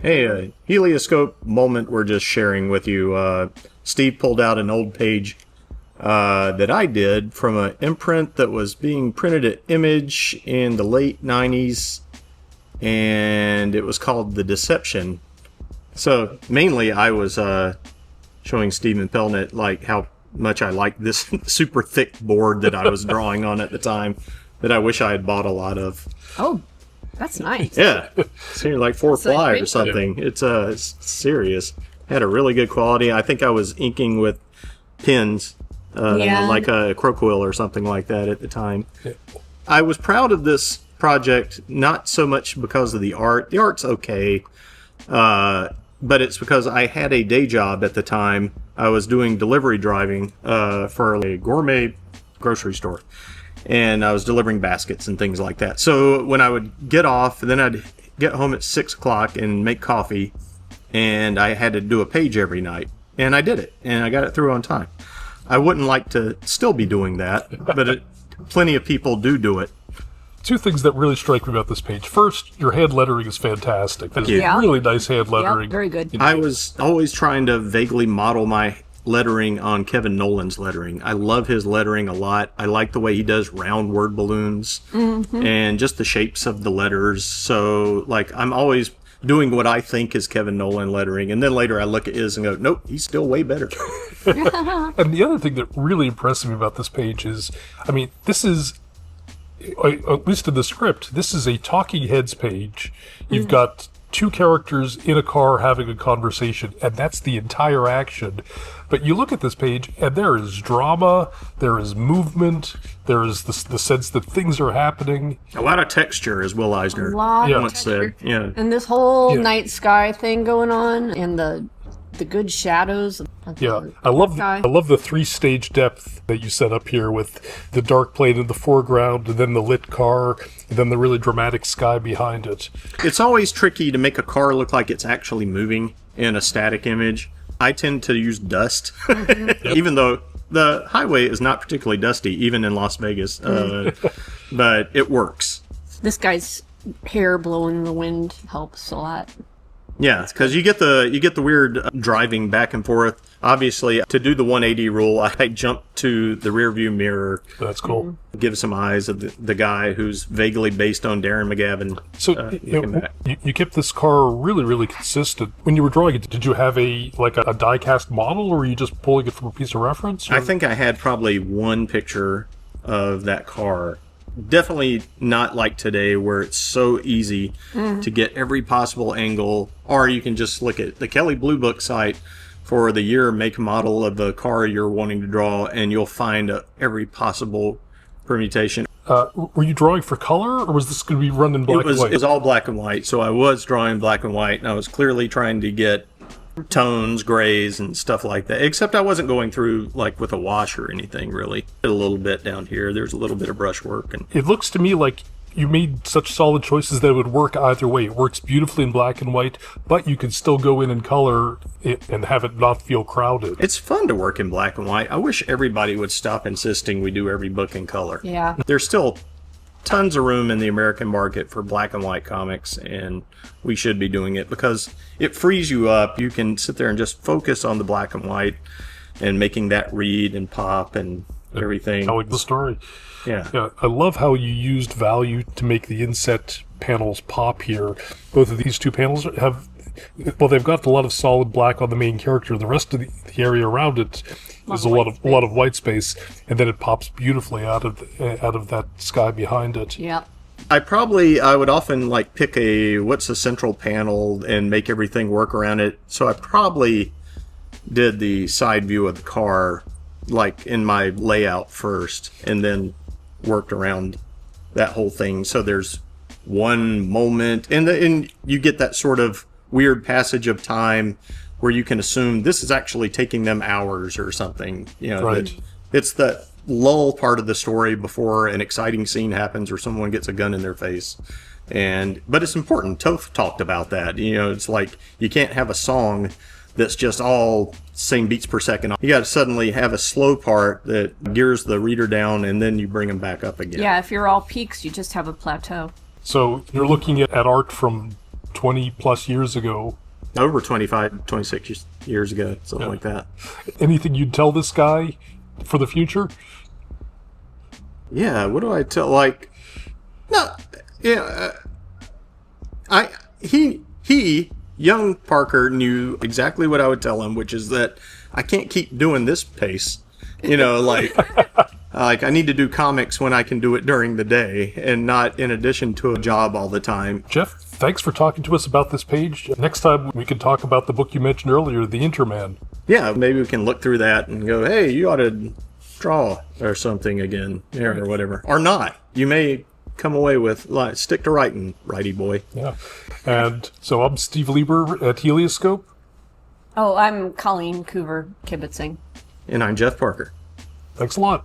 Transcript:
Hey, a Helioscope moment we're just sharing with you. Steve pulled out an old page that I did from an imprint that was being printed at Image in the late 90s, and it was called The Deception. So mainly I was showing Stephen Pelnett like how much I liked this super thick board that I was drawing on at the time that I wish I had bought a lot of. Oh, that's nice. Yeah, it's here like 4-ply or something. It's serious. Had a really good quality. I think I was inking with pins, like a Croquill or something like that at the time. I was proud of this project, not so much because of the art. The art's okay, but it's because I had a day job at the time. I was doing delivery driving for a gourmet grocery store. And I was delivering baskets and things like that. So when I would get off, then I'd get home at 6 o'clock and make coffee. And I had to do a page every night. And I did it. And I got it through on time. I wouldn't like to still be doing that, but plenty of people do it. Two things that really strike me about this page. First, your hand lettering is fantastic. That is really nice hand lettering. Yep, very good. I was always trying to vaguely model my lettering on Kevin Nowlan's lettering. I love his lettering a lot. I like the way he does round word balloons and just the shapes of the letters. So, like, I'm always doing what I think is Kevin Nowlan lettering, and then later I look at his and go, nope, he's still way better. And the other thing that really impressed me about this page is, I mean, this is, at least in the script, this is a talking heads page. You've got two characters in a car having a conversation, and that's the entire action. But you look at this page, and there is drama, there is movement, there is the sense that things are happening. A lot of texture, as Will Eisner once said. Yeah. And this whole night sky thing going on, and the good shadows. I love the 3-stage depth that you set up here with the dark plane in the foreground, and then the lit car, and then the really dramatic sky behind it. It's always tricky to make a car look like it's actually moving in a static image. I tend to use dust, even though the highway is not particularly dusty, even in Las Vegas, but it works. This guy's hair blowing in the wind helps a lot. Yeah, because you get the weird driving back and forth. Obviously, to do the 180 rule, I jumped to the rear view mirror. That's cool. Give some eyes of the guy who's vaguely based on Darren McGavin. So you kept this car really, really consistent. When you were drawing it, did you have a die-cast model, or were you just pulling it from a piece of reference? Or? I think I had probably one picture of that car. Definitely not like today where it's so easy to get every possible angle, or you can just look at the Kelley Blue Book site for the year, make, model of the car you're wanting to draw, and you'll find every possible permutation. Were you drawing for color, or was this going to be run in black and white? It was all black and white, so I was drawing black and white, and I was clearly trying to get tones, grays, and stuff like that. Except I wasn't going through like with a wash or anything, really. A little bit down here. There's a little bit of brush work. And it looks to me like you made such solid choices that it would work either way. It works beautifully in black and white, but you can still go in and color it and have it not feel crowded. It's fun to work in black and white. I wish everybody would stop insisting we do every book in color. Yeah. There's still tons of room in the American market for black and white comics, and we should be doing it because it frees you up. You can sit there and just focus on the black and white and making that read and pop and everything. Telling the story. Yeah. I love how you used value to make the inset panels pop here. Both of these two panels they've got a lot of solid black on the main character. The rest of the area around it is a lot of white space, and then it pops beautifully out of that sky behind it. Yeah. I would often like pick what's a central panel and make everything work around it. So I probably did the side view of the car like in my layout first, and then worked around that whole thing. So there's one moment, and you get that sort of weird passage of time where you can assume this is actually taking them hours or something. Right. It's the lull part of the story before an exciting scene happens or someone gets a gun in their face. But it's important. Toph talked about that. It's like you can't have a song that's just all same beats per second. You got to suddenly have a slow part that gears the reader down, and then you bring them back up again. Yeah, if you're all peaks, you just have a plateau. So you're looking at art from 20 plus years ago. Over 25, 26 years ago, something like that. Anything you'd tell this guy for the future? Yeah, what do I tell? Like, no, yeah, young Parker knew exactly what I would tell him, which is that I can't keep doing this pace. Like I need to do comics when I can do it during the day and not in addition to a job all the time. Jeff, thanks for talking to us about this page. Next time we can talk about the book you mentioned earlier, The Interman. Yeah, maybe we can look through that and go, hey, you ought to draw or something again, or whatever. Or not. You may come away with, like, stick to writing, righty boy. Yeah. And so I'm Steve Lieber at Helioscope. Oh, I'm Colleen Coover, kibitzing. And I'm Jeff Parker. Thanks a lot.